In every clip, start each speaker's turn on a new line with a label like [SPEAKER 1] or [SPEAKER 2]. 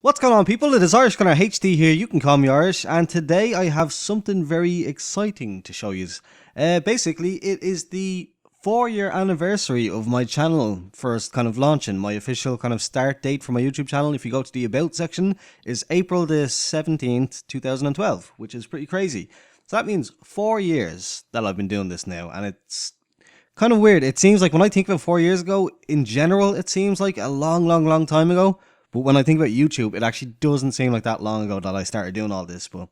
[SPEAKER 1] What's going on, people? It is Irish Gunner HD here. You can call me Irish, and today I have something very exciting to show you. Basically, it is the 4-year anniversary of my channel first kind of launching. My official kind of start date for my YouTube channel, if you go to the About section, is April the 17th, 2012, which is pretty crazy. So that means 4 years that I've been doing this now, and it's kind of weird. It seems like when I think about 4 years ago, in general, it seems like a long, long, long time ago. But when I think about YouTube, it actually doesn't seem like that long ago that I started doing all this. But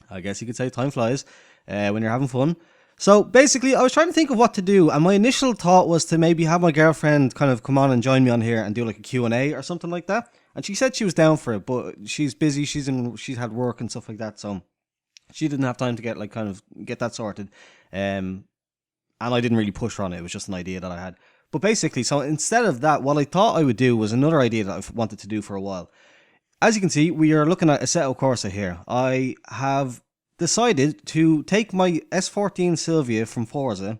[SPEAKER 1] I guess you could say time flies when you're having fun. So basically, I was trying to think of what to do, and my initial thought was to maybe have my girlfriend kind of come on and join me on here and do like a Q&A or something like that. And she said she was down for it, but she's busy. She's had work and stuff like that, so she didn't have time to get that sorted. And I didn't really push her on it. It was just an idea that I had. But basically, so instead of that, what I thought I would do was another idea that I've wanted to do for a while. As you can see, we are looking at Assetto Corsa here. I have decided to take my S14 Sylvia from Forza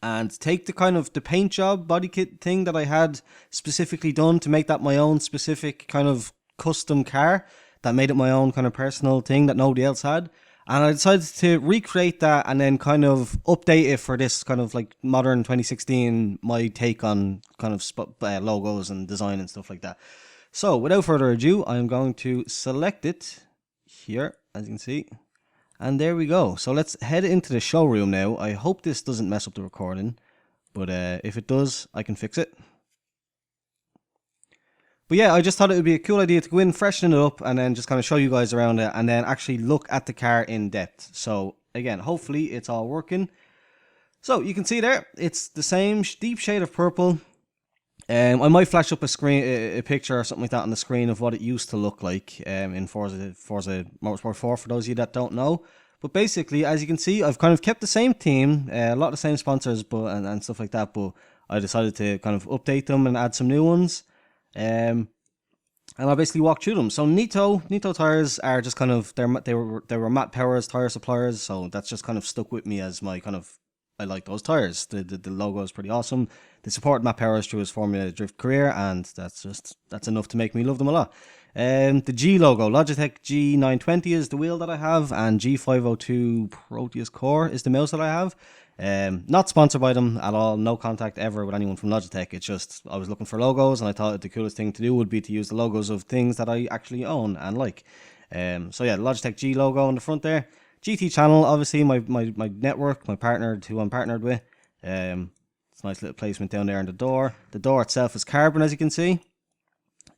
[SPEAKER 1] and take the kind of the paint job body kit thing that I had specifically done to make that my own specific kind of custom car that made it my own kind of personal thing that nobody else had. And I decided to recreate that and then kind of update it for this kind of like modern 2016, my take on kind of logos and design and stuff like that. So without further ado, I'm going to select it here, as you can see. And there we go. So let's head into the showroom now. I hope this doesn't mess up the recording, but if it does, I can fix it. But yeah, I just thought it would be a cool idea to go in, freshen it up, and then just kind of show you guys around it, and then actually look at the car in depth. So again, hopefully it's all working. So you can see there, it's the same deep shade of purple. I might flash up a picture or something like that on the screen of what it used to look like in Forza Motorsport 4 for those of you that don't know. But basically, as you can see, I've kind of kept the same theme, a lot of the same sponsors, and stuff like that. But I decided to kind of update them and add some new ones. And I basically walked through them. So Nito tires are just kind of they were Matt Powers tire suppliers, so that's just kind of stuck with me as my kind of, I like those tires. The logo is pretty awesome. They support Matt Powers through his Formula Drift career, and that's enough to make me love them a lot. The G logo, Logitech G920 is the wheel that I have, and G502 Proteus Core is the mouse that I have. Not sponsored by them at all, no contact ever with anyone from Logitech. It's just I was looking for logos, and I thought the coolest thing to do would be to use the logos of things that I actually own and like. So yeah, the Logitech G logo on the front there. GT channel, obviously my network, my partner who I'm partnered with. It's a nice little placement down there on the door. The door itself is carbon, as you can see.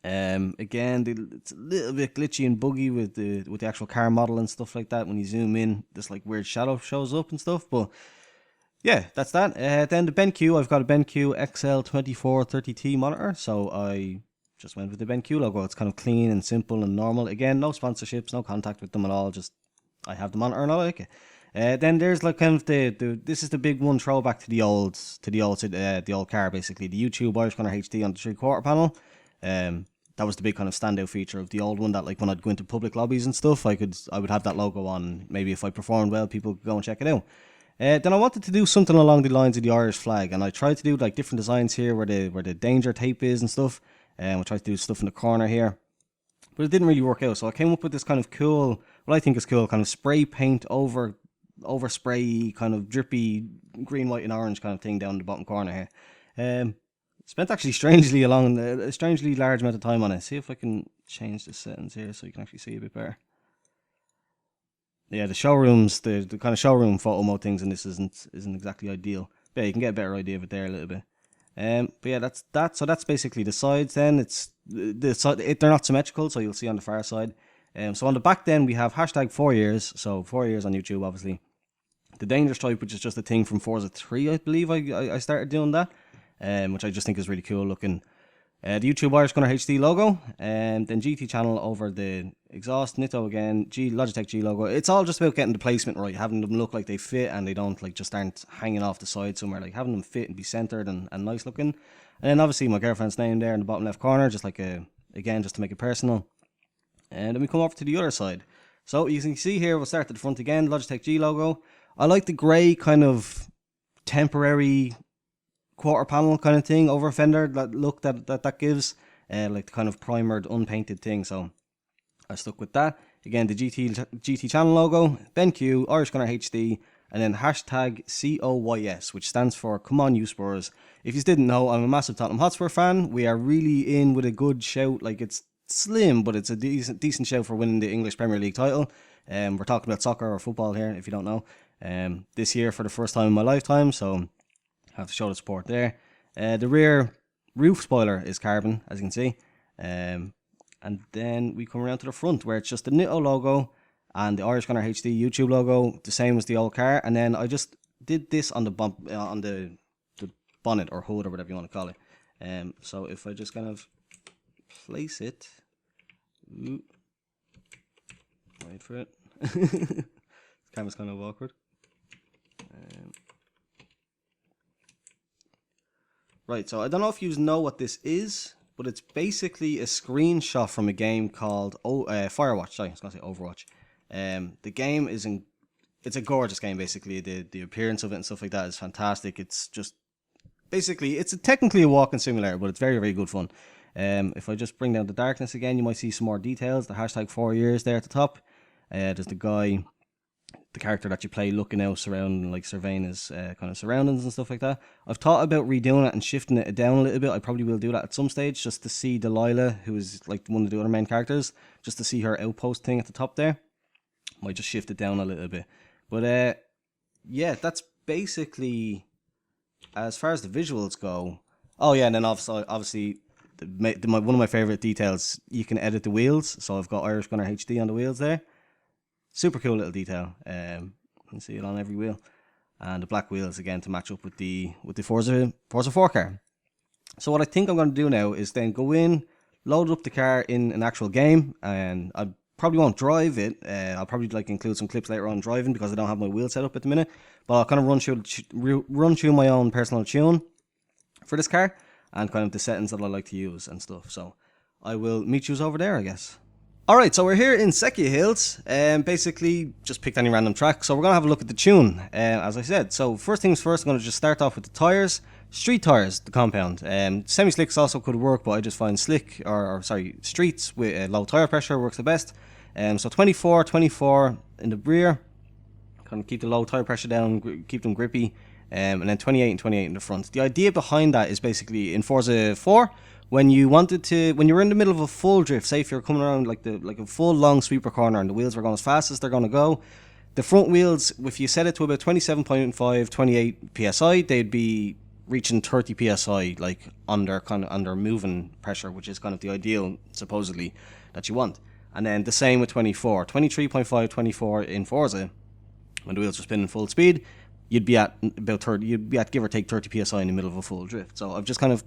[SPEAKER 1] Again, it's a little bit glitchy and buggy with the actual car model and stuff like that. When you zoom in, this like weird shadow shows up and stuff, but yeah, that's that. Then the BenQ, I've got a BenQ XL2430T monitor, so I just went with the BenQ logo. It's kind of clean and simple and normal. Again, no sponsorships, no contact with them at all. Just I have the monitor and I like it. Then there's like kind of this is the big one throwback to the old car, basically the YouTube Irish Gunner HD on the 3/4 panel. That was the big kind of standout feature of the old one, that like when I'd go into public lobbies and stuff, I would have that logo on. Maybe if I performed well, people could go and check it out. Then I wanted to do something along the lines of the Irish flag, and I tried to do like different designs here where the danger tape is and stuff. I tried to do stuff in the corner here, but it didn't really work out. So I came up with this kind of cool, what I think is cool, kind of spray paint over spray, kind of drippy green, white, and orange kind of thing down the bottom corner here. Spent actually a strangely large amount of time on it. See if I can change the settings here so you can actually see a bit better. Yeah, the showrooms, the kind of showroom photo mode things, and this isn't exactly ideal. But yeah, you can get a better idea of it there a little bit. But yeah, that's that. So that's basically the sides. Then they're not symmetrical, so you'll see on the far side. So on the back, then we have hashtag 4 years. So 4 years on YouTube, obviously. The danger stripe, which is just a thing from Forza 3, I believe I started doing that, which I just think is really cool looking. The YouTube Irish Gunner HD logo, and then GT channel over the exhaust, Nitto again, Logitech G logo. It's all just about getting the placement right, having them look like they fit and they don't like just aren't hanging off the side somewhere, like having them fit and be centered and nice looking. And then obviously my girlfriend's name there in the bottom left corner, just like again, just to make it personal. And then we come over to the other side. So you can see here, we'll start at the front again, Logitech G logo. I like the grey kind of temporary quarter panel kind of thing over fender, that look that gives. like the kind of primered, unpainted thing. So I stuck with that. Again, the GT channel logo, BenQ, Irish Gunner HD, and then hashtag COYS, which stands for Come On You Spurs. If you didn't know, I'm a massive Tottenham Hotspur fan. We are really in with a good shout. Like, it's slim, but it's a decent shout for winning the English Premier League title. We're talking about soccer or football here, if you don't know. This year for the first time in my lifetime, so I have to show the support there. The rear roof spoiler is carbon, as you can see. And then we come around to the front, where it's just the Nitto logo and the Irish Gunner HD YouTube logo, the same as the old car. And then I just did this on the bonnet or hood or whatever you want to call it. So if I just kind of place it, wait for it. The camera's kind of awkward. Right, so I don't know if you know what this is, but it's basically a screenshot from a game called Firewatch. Sorry, I was going to say Overwatch. The game it's a gorgeous game, basically. The appearance of it and stuff like that is fantastic. It's just, basically, it's technically a walking simulator, but it's very, very good fun. If I just bring down the darkness again, you might see some more details. The hashtag 4 years there at the top. There's the guy, the character that you play, looking out, surrounding, like surveying his kind of surroundings and stuff like that. I've thought about redoing it and shifting it down a little bit. I probably will do that at some stage, just to see Delilah, who is like one of the other main characters, just to see her outpost thing at the top there. Might just shift it down a little bit. But yeah, that's basically as far as the visuals go. Oh yeah, and then obviously one of my favorite details, you can edit the wheels. So I've got Irish Gunner HD on the wheels there. Super cool little detail. You can see it on every wheel, and the black wheels again to match up with the Forza 4 car. So what I think I'm going to do now is then go in, load up the car in an actual game, and I probably won't drive it. I'll probably include some clips later on driving, because I don't have my wheel set up at the minute. But I'll kind of run through my own personal tune for this car and kind of the settings that I like to use and stuff. So I will meet you over there, I guess. Alright, so we're here in Sekia Hills, basically just picked any random track, so we're going to have a look at the tune, as I said. So first things first, I'm going to just start off with the tyres. Street tyres, the compound. Semi-slicks also could work, but I just find streets with low tyre pressure works the best. So 24 in the rear, kind of keep the low tyre pressure down, keep them grippy, and then 28 and 28 in the front. The idea behind that is basically in Forza 4, when you were in the middle of a full drift, say if you're coming around like a full long sweeper corner and the wheels were going as fast as they're going to go, the front wheels, if you set it to about 27.5, 28 psi, they'd be reaching 30 psi, like under moving pressure, which is kind of the ideal, supposedly, that you want. And then the same with 23.5, 24 in Forza, when the wheels are spinning full speed, you'd be at about 30, you'd be at give or take 30 psi in the middle of a full drift. So I've just kind of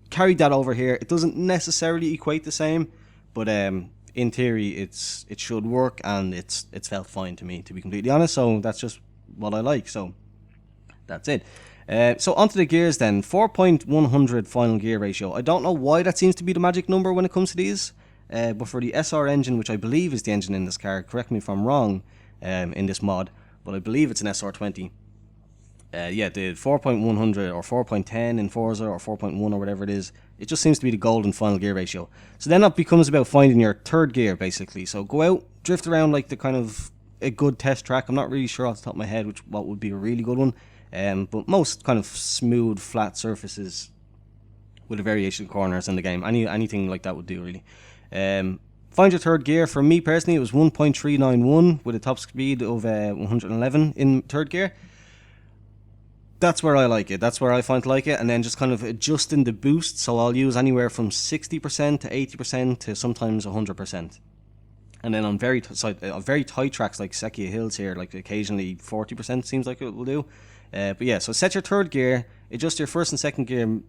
[SPEAKER 1] carried that over here. It doesn't necessarily equate the same, but in theory it should work, and it's felt fine to me, to be completely honest. So that's just what I like. So that's it. So onto the gears then. 4.100 final gear ratio. I don't know why that seems to be the magic number when it comes to these, but for the SR engine, which I believe is the engine in this car, correct me if I'm wrong, in this mod, but I believe it's an SR20. Yeah, the 4.100 or 4.10 in Forza or 4.1 or whatever it is, it just seems to be the golden final gear ratio. So then that becomes about finding your third gear, basically. So go out, drift around like the kind of a good test track. I'm not really sure off the top of my head what would be a really good one, but most kind of smooth, flat surfaces with a variation of corners in the game. Anything like that would do, really. Find your third gear. For me personally, it was 1.391 with a top speed of 111 in third gear. That's where I like it. That's where I find to like it. And then just kind of adjusting the boost. So I'll use anywhere from 60% to 80% to sometimes 100%. And then on very tight tracks like Sekia Hills here, like occasionally 40% seems like it will do. But yeah, so set your third gear, adjust your first and second gear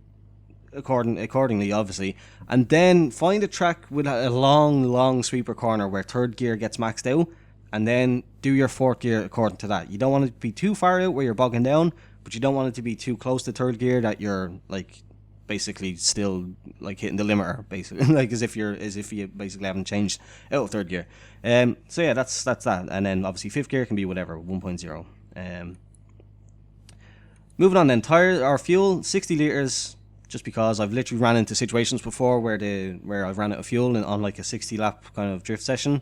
[SPEAKER 1] accordingly, obviously. And then find a track with a long sweeper corner where third gear gets maxed out. And then do your fourth gear according to that. You don't want it to be too far out where you're bogging down, but you don't want it to be too close to third gear that you're like basically still like hitting the limiter, basically, like as if you basically haven't changed out of third gear. So yeah, that's that. And then obviously fifth gear can be whatever, 1.0. Moving on then, tire or fuel, 60 litres, just because I've literally ran into situations before where I've ran out of fuel on like a 60 lap kind of drift session.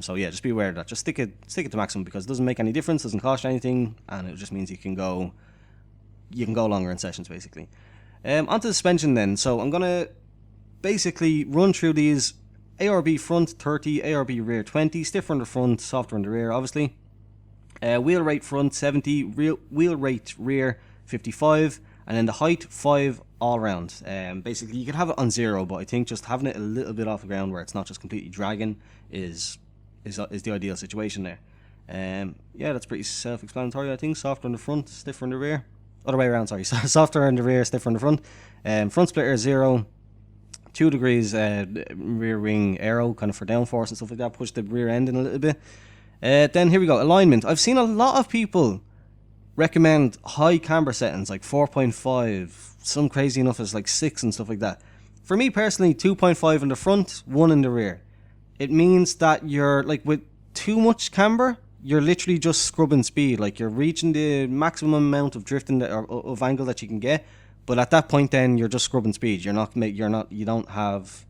[SPEAKER 1] So yeah, just be aware of that. Just stick it to maximum, because it doesn't make any difference, doesn't cost you anything, and it just means you can go longer in sessions basically. Onto the suspension then. So I'm gonna basically run through these. ARB front 30, ARB rear 20, stiffer on the front, softer on the rear obviously. Wheel rate front 70, wheel rate rear 55, and then the height 5 all round. Basically you could have it on 0, but I think just having it a little bit off the ground where it's not just completely dragging is the ideal situation there. Yeah, that's pretty self-explanatory I think. Softer on the front, stiffer on the rear. Other way around, sorry. Softer on the rear, stiffer on the front. Front splitter 0. 2 degrees rear wing aero, kind of for downforce and stuff like that. Push the rear end in a little bit. Then here we go, alignment. I've seen a lot of people recommend high camber settings like 4.5, some crazy enough as like 6 and stuff like that. For me personally, 2.5 in the front, 1 in the rear. It means that you're like, with too much camber, you're literally just scrubbing speed. Like you're reaching the maximum amount of drifting of angle that you can get. But at that point, then you're just scrubbing speed. You don't have.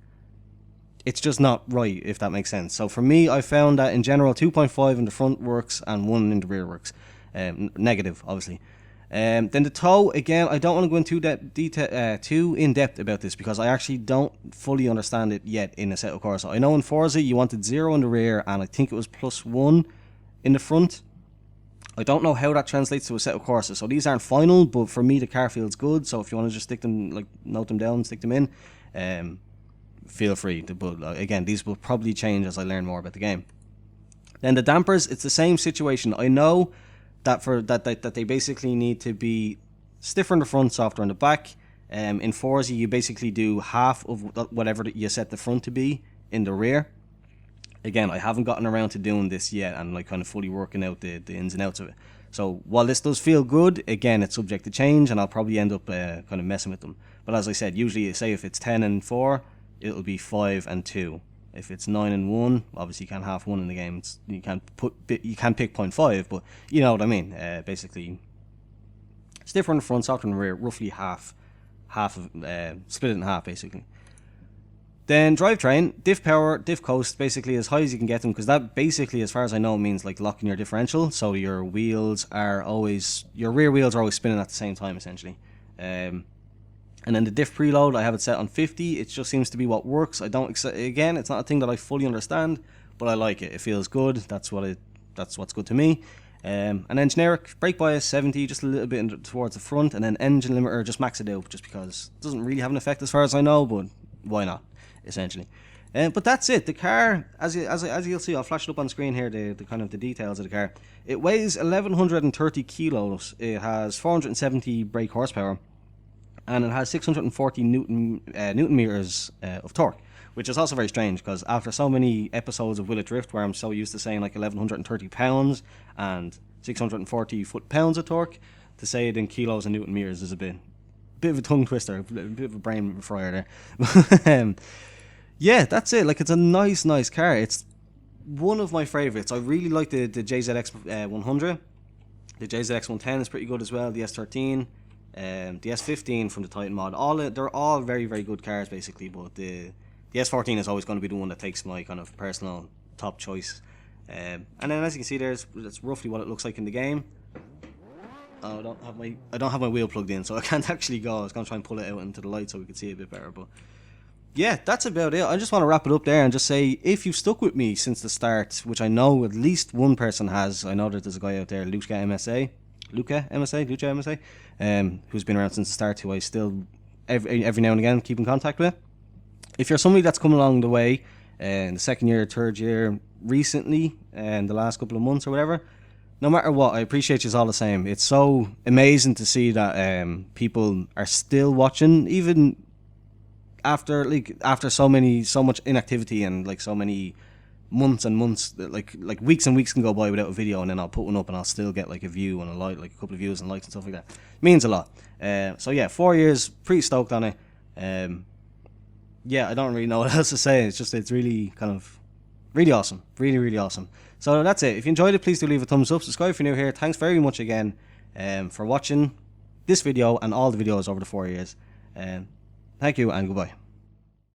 [SPEAKER 1] It's just not right, if that makes sense. So for me, I found that in general, 2.5 in the front works and 1 in the rear works. Negative, obviously. Then the toe, again, I don't want to go into too in depth about this because I actually don't fully understand it yet in Assetto Corsa. I know in Forza you wanted 0 in the rear and I think it was +1 in the front. I don't know how that translates to Assetto Corsa, so these aren't final, but for me the car feels good, so if you want to just stick them, like note them down, stick them in, feel free. But again, these will probably change as I learn more about the game. Then the dampers, it's the same situation. I know that that they basically need to be stiffer in the front, softer on the back. In Forza you basically do half of whatever you set the front to be in the rear. Again, I haven't gotten around to doing this yet and like kind of fully working out the ins and outs of it. So while this does feel good, again, it's subject to change and I'll probably end up kind of messing with them. But as I said, usually say if it's 10 and 4, it'll be 5 and 2. If it's 9 and 1, obviously you can't have 1 in the game. You can pick 0.5, but you know what I mean. Basically, stiffer on the front, softer on the rear, roughly half of split it in half basically. Then drivetrain, diff power, diff coast, basically as high as you can get them, because that basically, as far as I know, means like locking your differential, so your rear wheels are always spinning at the same time essentially. And then the diff preload, I have it set on 50. It just seems to be what works. Again, it's not a thing that I fully understand, but I like it. It feels good. That's what's good to me. And then generic brake bias 70, just a little bit towards the front, and then engine limiter, just max it out, just because it doesn't really have an effect as far as I know, but why not? Essentially. But that's it. The car, as you'll see, I'll flash it up on screen here, the kind of the details of the car. It weighs 1130 kilos. It has 470 brake horsepower, and it has 640 newton meters of torque, which is also very strange because after so many episodes of Will It Drift where I'm so used to saying like 1130 pounds and 640 foot-pounds of torque, to say it in kilos and newton meters is a bit of a tongue twister, a bit of a brain fryer there. Yeah, that's it. Like, it's a nice car. It's one of my favorites. I really like the JZX 100. The JZX 110 is pretty good as well. The S13, the S15 from the Titan mod. They're all very, very good cars basically. But the S14 is always going to be the one that takes my kind of personal top choice. And then as you can see, that's roughly what it looks like in the game. I don't have my wheel plugged in, so I can't actually go. I was going to try and pull it out into the light so we could see it a bit better, but yeah, that's about it. I just want to wrap it up there and just say, if you've stuck with me since the start, which I know at least one person has, I know that there's a guy out there, Luca MSA, who's been around since the start, who I still every now and again keep in contact with. If you're somebody that's come along the way in the second year, third year, recently, and the last couple of months or whatever, no matter what, I appreciate you all the same. It's so amazing to see that people are still watching, even after so much inactivity and like so many months and months, like weeks and weeks can go by without a video, and then I'll put one up and I'll still get like a view and a like a couple of views and likes and stuff like that. It means a lot. So yeah, 4 years, pretty stoked on it. Yeah, I don't really know what else to say. It's really kind of really awesome, really awesome. So that's it. If you enjoyed it, please do leave a thumbs up, subscribe if you're new here. Thanks very much again for watching this video and all the videos over the 4 years. Thank you and goodbye.